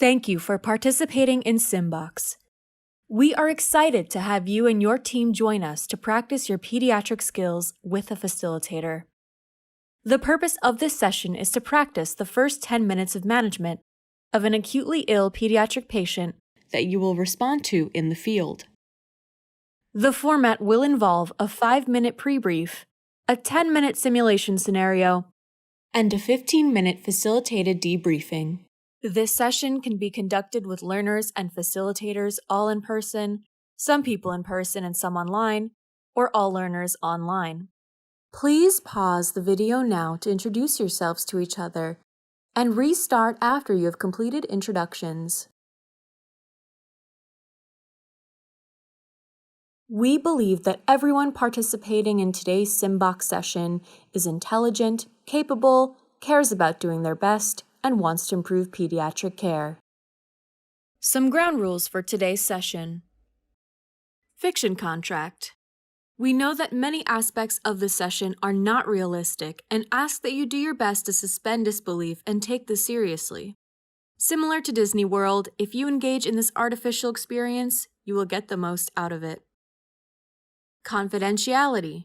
Thank you for participating in SIMBOX. We are excited to have you and your team join us to practice your pediatric skills with a facilitator. The purpose of this session is to practice the first 10 minutes of management of an acutely ill pediatric patient that you will respond to in the field. The format will involve a 5-minute pre-brief, a 10-minute simulation scenario, and a 15-minute facilitated debriefing. This session can be conducted with learners and facilitators all in person, some people in person and some online, or all learners online. Please pause the video now to introduce yourselves to each other and restart after you have completed introductions. We believe that everyone participating in today's SIMBOX session is intelligent, capable, cares about doing their best, and wants to improve pediatric care. Some ground rules for today's session. Fiction contract. We know that many aspects of the session are not realistic and ask that you do your best to suspend disbelief and take this seriously. Similar to Disney World, if you engage in this artificial experience, you will get the most out of it. Confidentiality.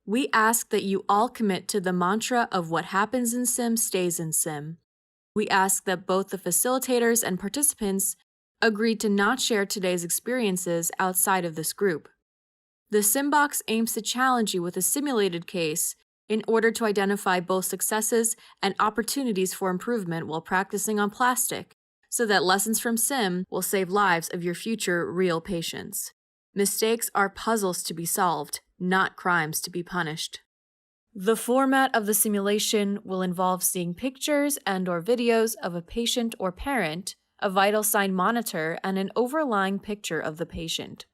We ask that you all commit to the mantra of what happens in sim stays in sim. We ask that both the facilitators and participants agree to not share today's experiences outside of this group. The SIMBOX aims to challenge you with a simulated case in order to identify both successes and opportunities for improvement while practicing on plastic, so that lessons from sim will save lives of your future real patients. Mistakes are puzzles to be solved, not crimes to be punished. The format of the simulation will involve seeing pictures and/or videos of a patient or parent, a vital sign monitor, and an overlying picture of the patient.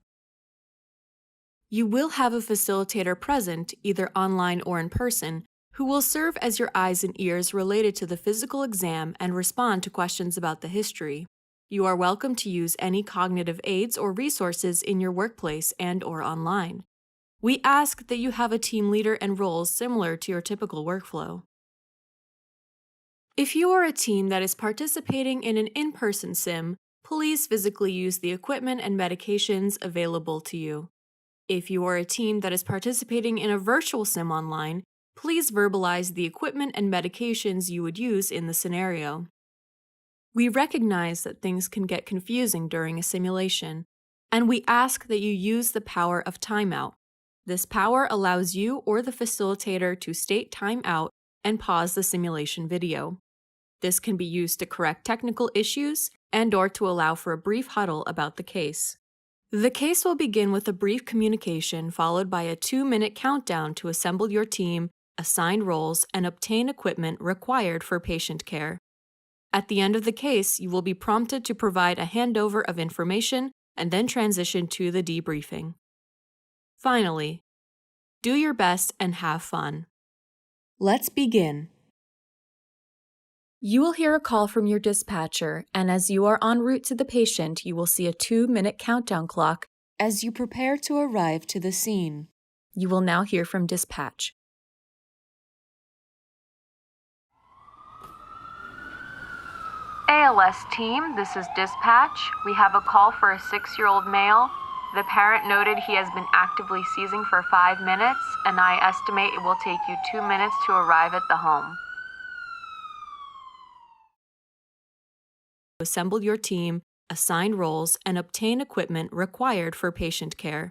You will have a facilitator present, either online or in person, who will serve as your eyes and ears related to the physical exam and respond to questions about the history. You are welcome to use any cognitive aids or resources in your workplace and/or online. We ask that you have a team leader and roles similar to your typical workflow. If you are a team that is participating in an in-person sim, please physically use the equipment and medications available to you. If you are a team that is participating in a virtual sim online, please verbalize the equipment and medications you would use in the scenario. We recognize that things can get confusing during a simulation, and we ask that you use the power of timeout. This power allows you or the facilitator to state timeout and pause the simulation video. This can be used to correct technical issues and/or to allow for a brief huddle about the case. The case will begin with a brief communication followed by a 2-minute countdown to assemble your team, assign roles, and obtain equipment required for patient care. At the end of the case, you will be prompted to provide a handover of information and then transition to the debriefing. Finally, do your best and have fun. Let's begin. You will hear a call from your dispatcher, and as you are en route to the patient, you will see a 2-minute countdown clock as you prepare to arrive to the scene. You will now hear from dispatch. ALS team, this is dispatch. We have a call for a 6-year-old male. The parent noted he has been actively seizing for 5 minutes, and I estimate it will take you 2 minutes to arrive at the home. Assemble your team, assign roles, and obtain equipment required for patient care.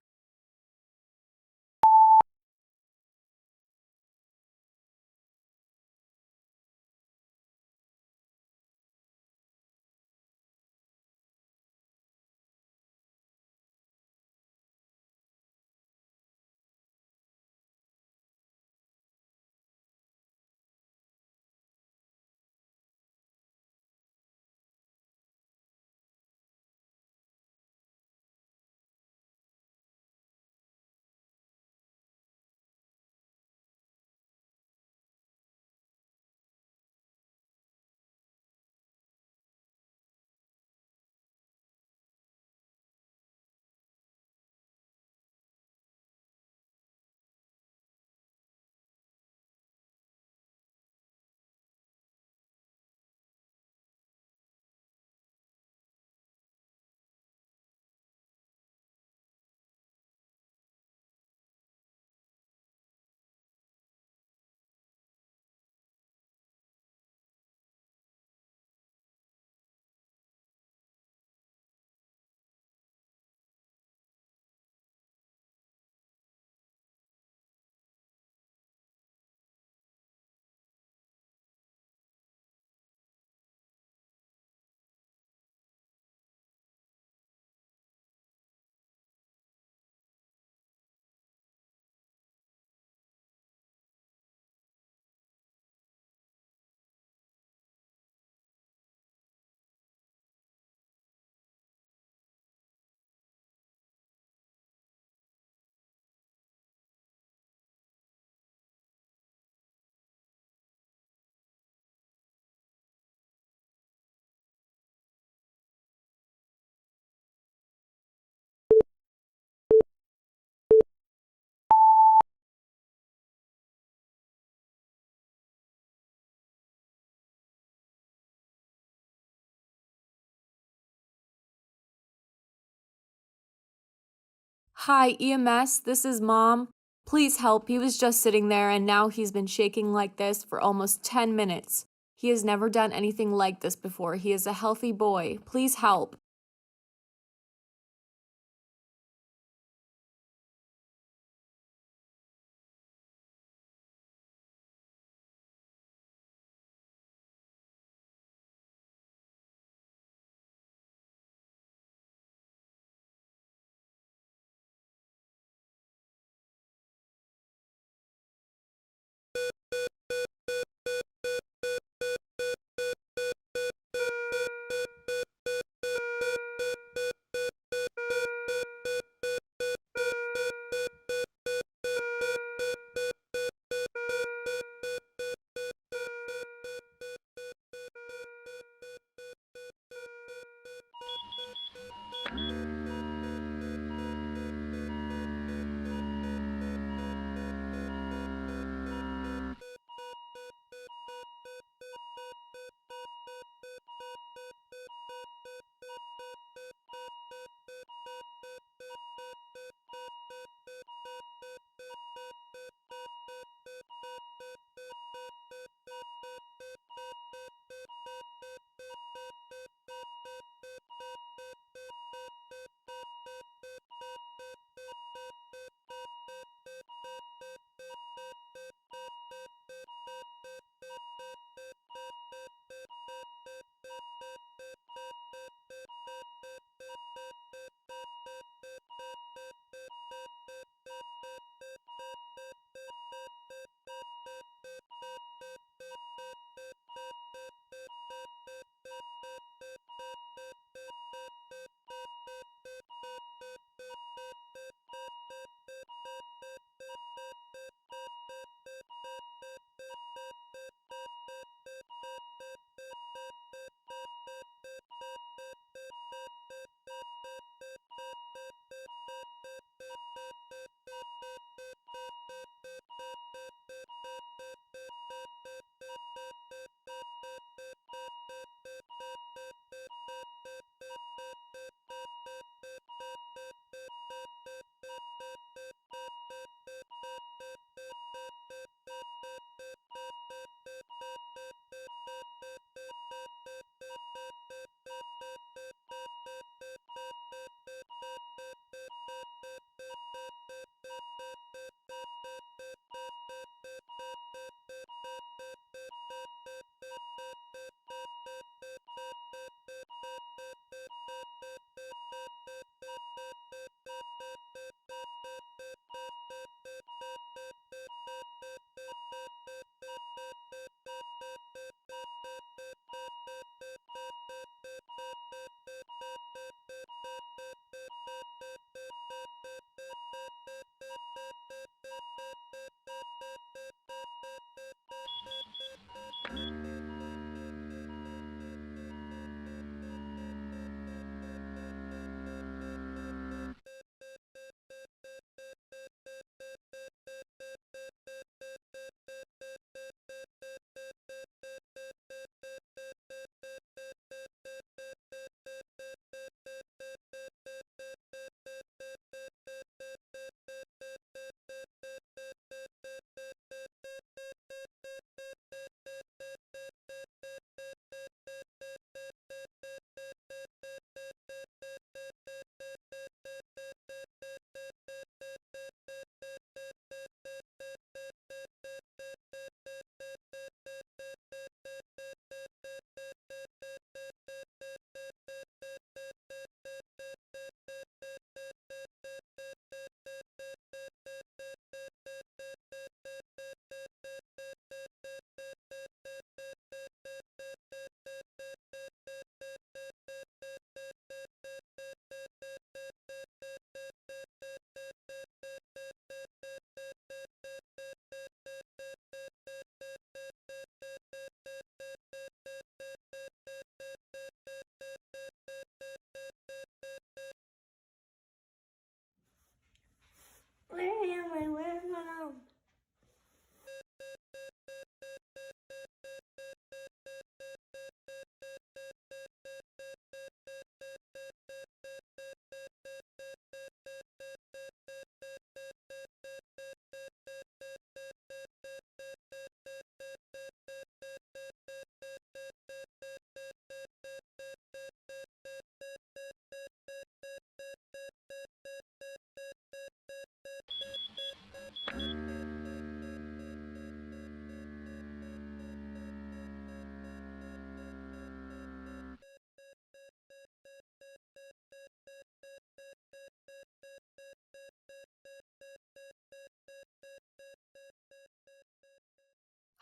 Hi, EMS, this is Mom. Please help. He was just sitting there and now he's been shaking like this for almost 10 minutes. He has never done anything like this before. He is a healthy boy. Please help.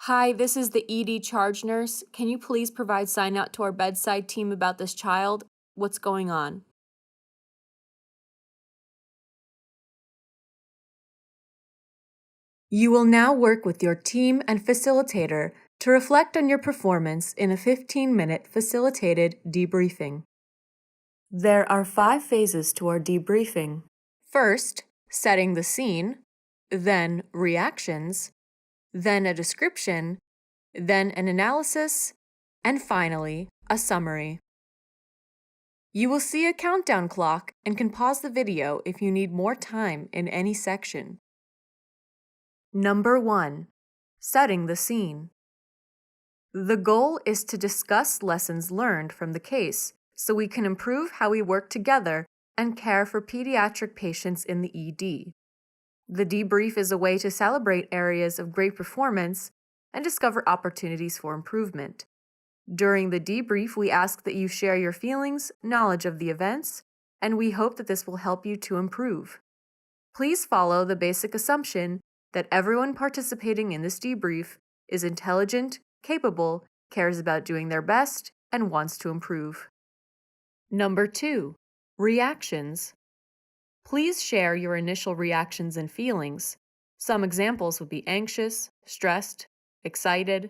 Hi, this is the ED charge nurse. Can you please provide sign out to our bedside team about this child? What's going on? You will now work with your team and facilitator to reflect on your performance in a 15-minute facilitated debriefing. There are 5 phases to our debriefing. First, setting the scene, then reactions, then a description, then an analysis, and finally, a summary. You will see a countdown clock and can pause the video if you need more time in any section. Number 1. Setting the scene. The goal is to discuss lessons learned from the case so we can improve how we work together and care for pediatric patients in the ED. The debrief is a way to celebrate areas of great performance and discover opportunities for improvement. During the debrief, we ask that you share your feelings, knowledge of the events, and we hope that this will help you to improve. Please follow the basic assumption that everyone participating in this debrief is intelligent, capable, cares about doing their best, and wants to improve. Number 2. Reactions. Please share your initial reactions and feelings. Some examples would be anxious, stressed, excited.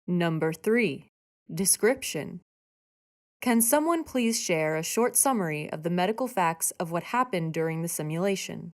Number 3. Description. Can someone please share a short summary of the medical facts of what happened during the simulation?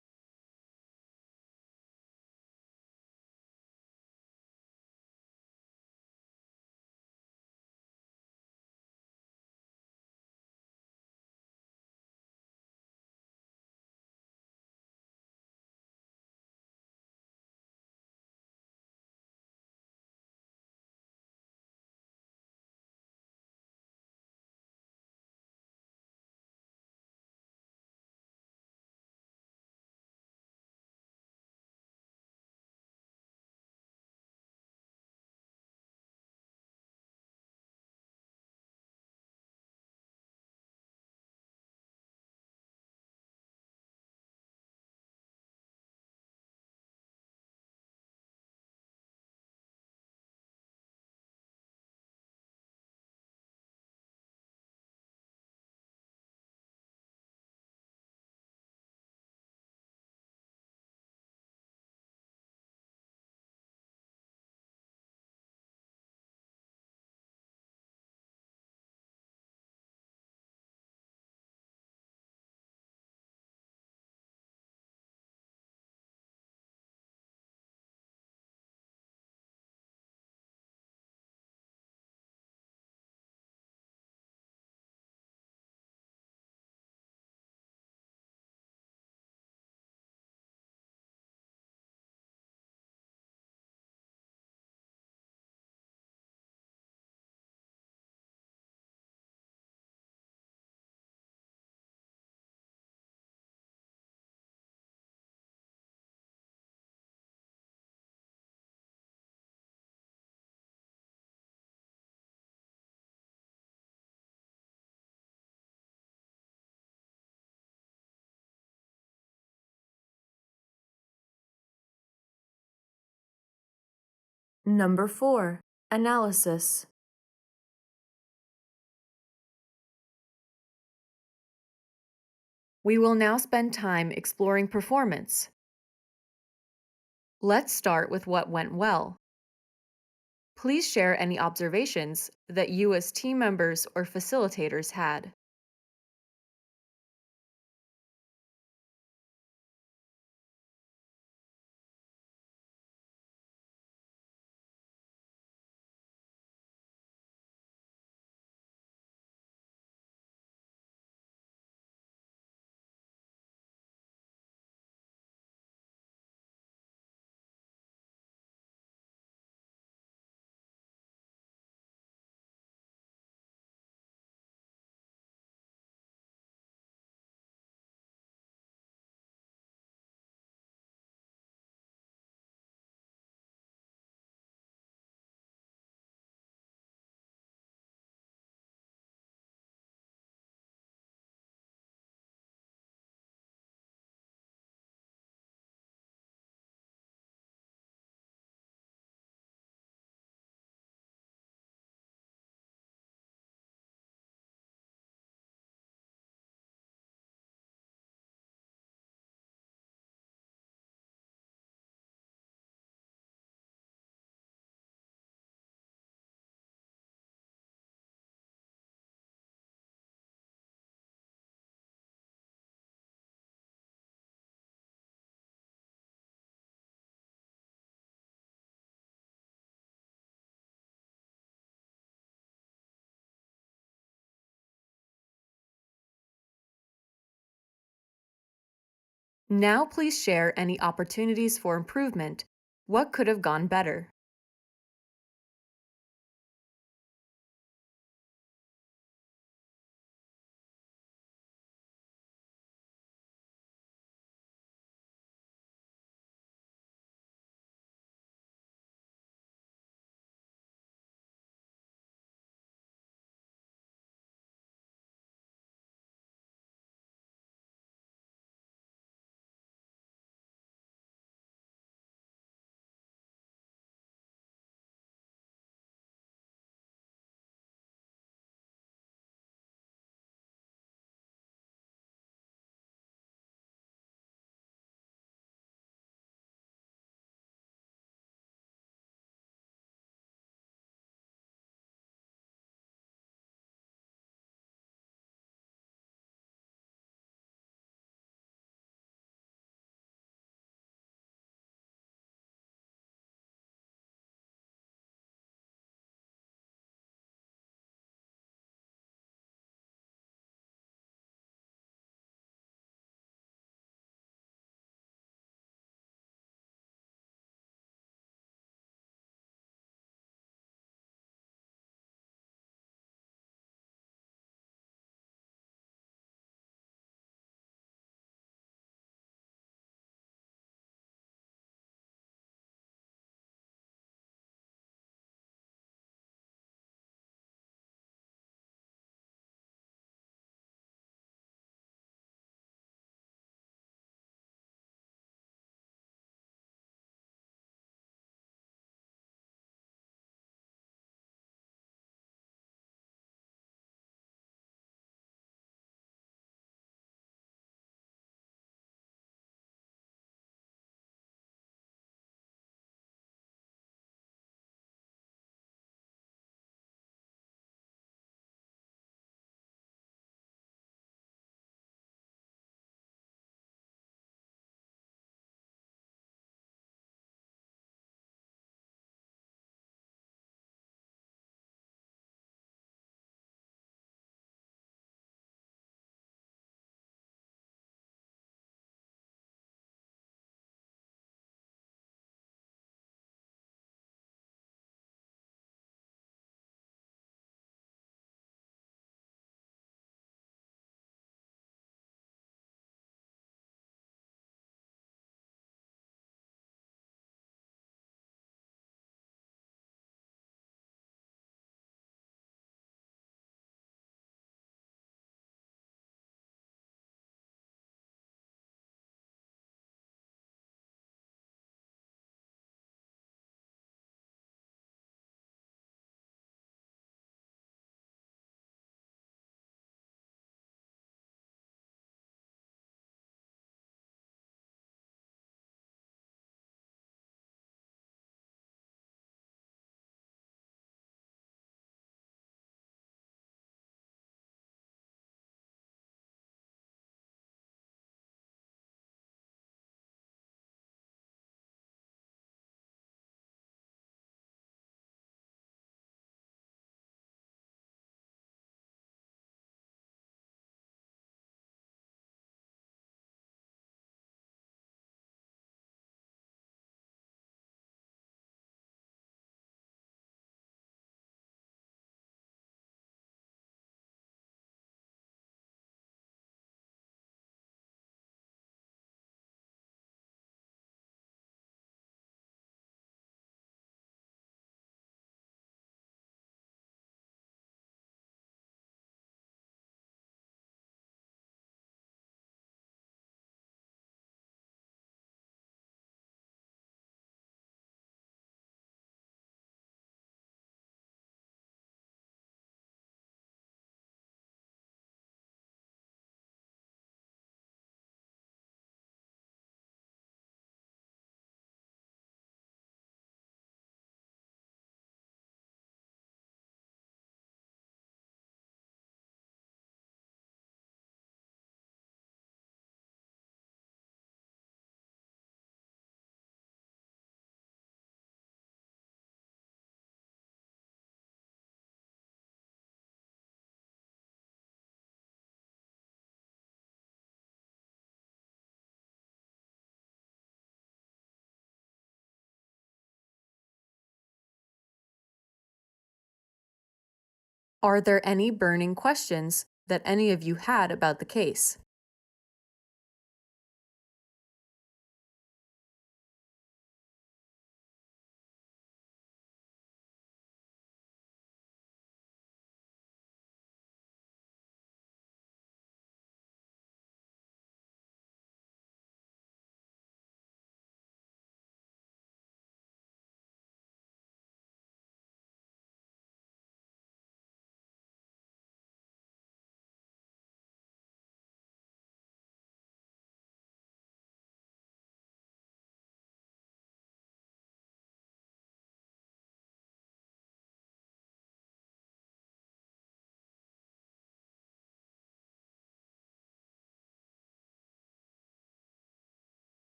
Number 4. Analysis. We will now spend time exploring performance. Let's start with what went well. Please share any observations that you as team members or facilitators had. Now please share any opportunities for improvement. What could have gone better? Are there any burning questions that any of you had about the case?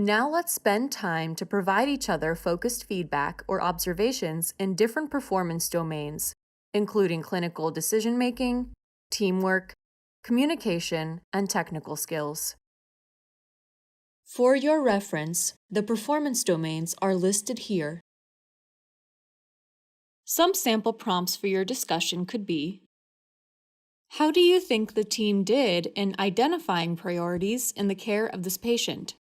Now let's spend time to provide each other focused feedback or observations in different performance domains, including clinical decision making, teamwork, communication, and technical skills. For your reference, the performance domains are listed here. Some sample prompts for your discussion could be: how do you think the team did in identifying priorities in the care of this patient?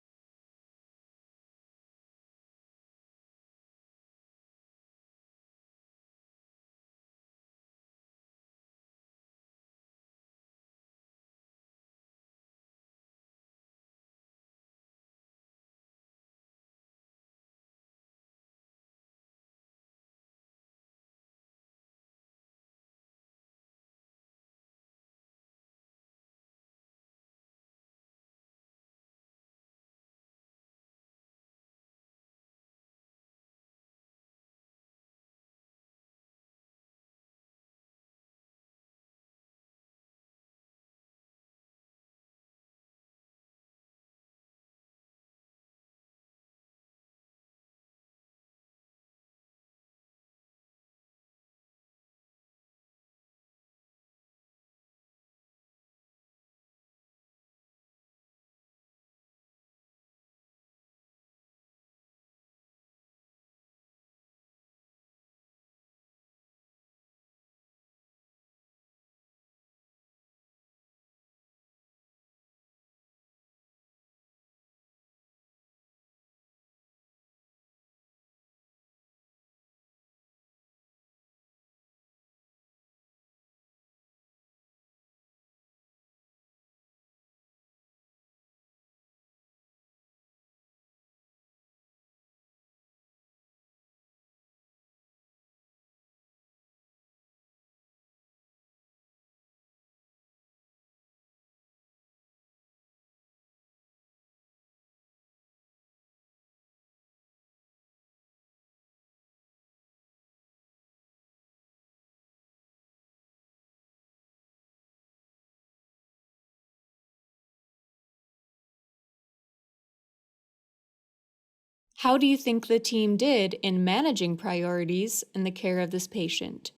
How do you think the team did in managing priorities in the care of this patient?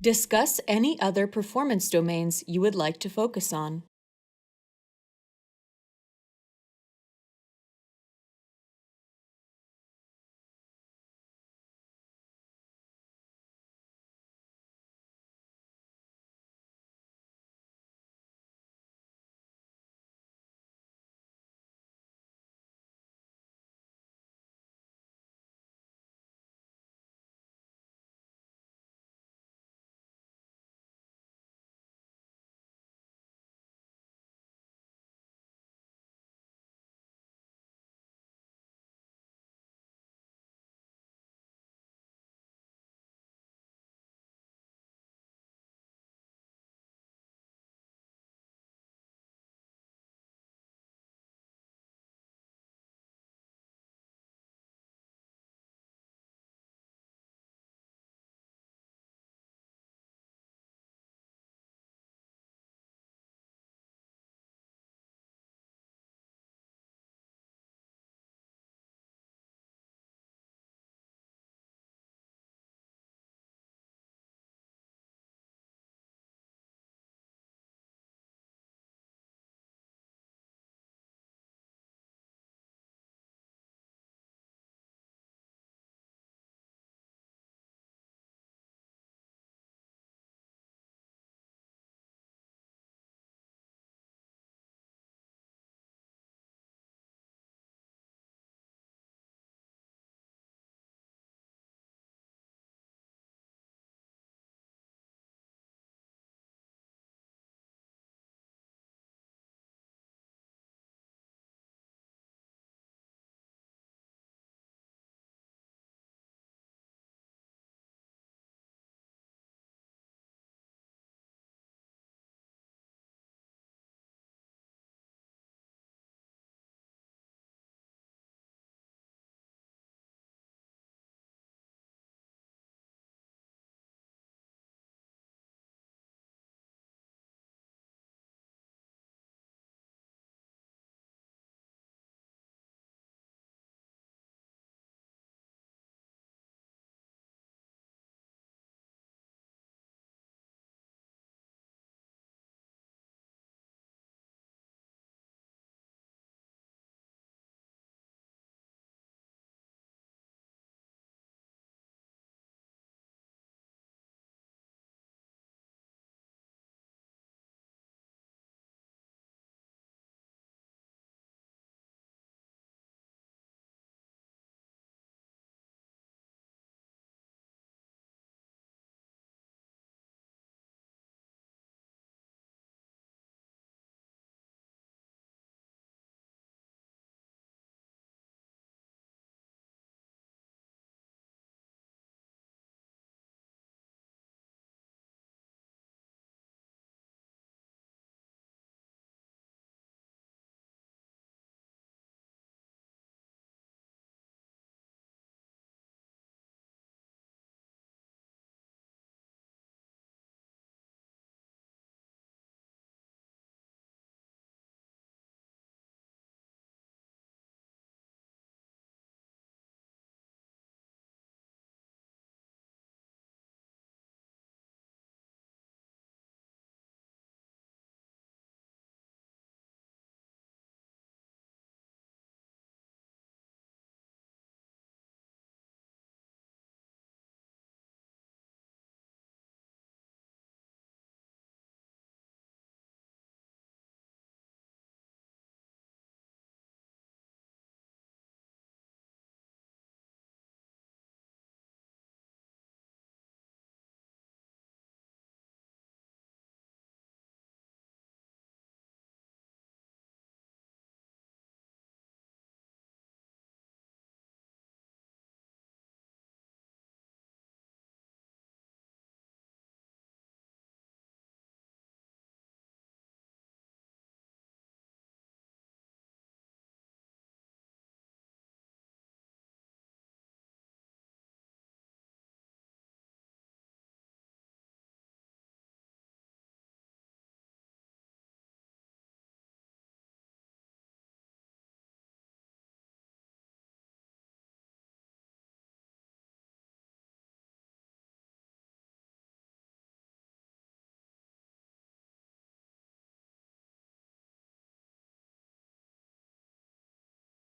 Discuss any other performance domains you would like to focus on.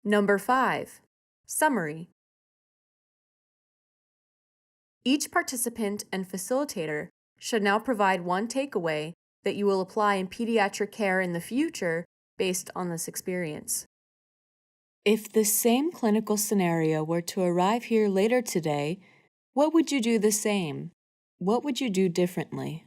Number 5. Summary. Each participant and facilitator should now provide one takeaway that you will apply in pediatric care in the future based on this experience. If the same clinical scenario were to arrive here later today, what would you do the same? What would you do differently?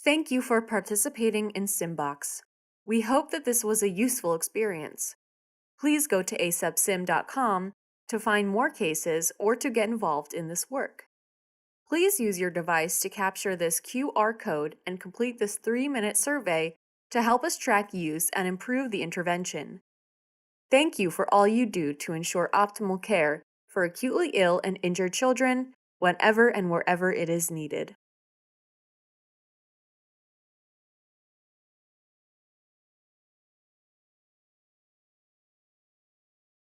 Thank you for participating in SIMBOX. We hope that this was a useful experience. Please go to asepsim.com to find more cases or to get involved in this work. Please use your device to capture this QR code and complete this 3-minute survey to help us track use and improve the intervention. Thank you for all you do to ensure optimal care for acutely ill and injured children whenever and wherever it is needed.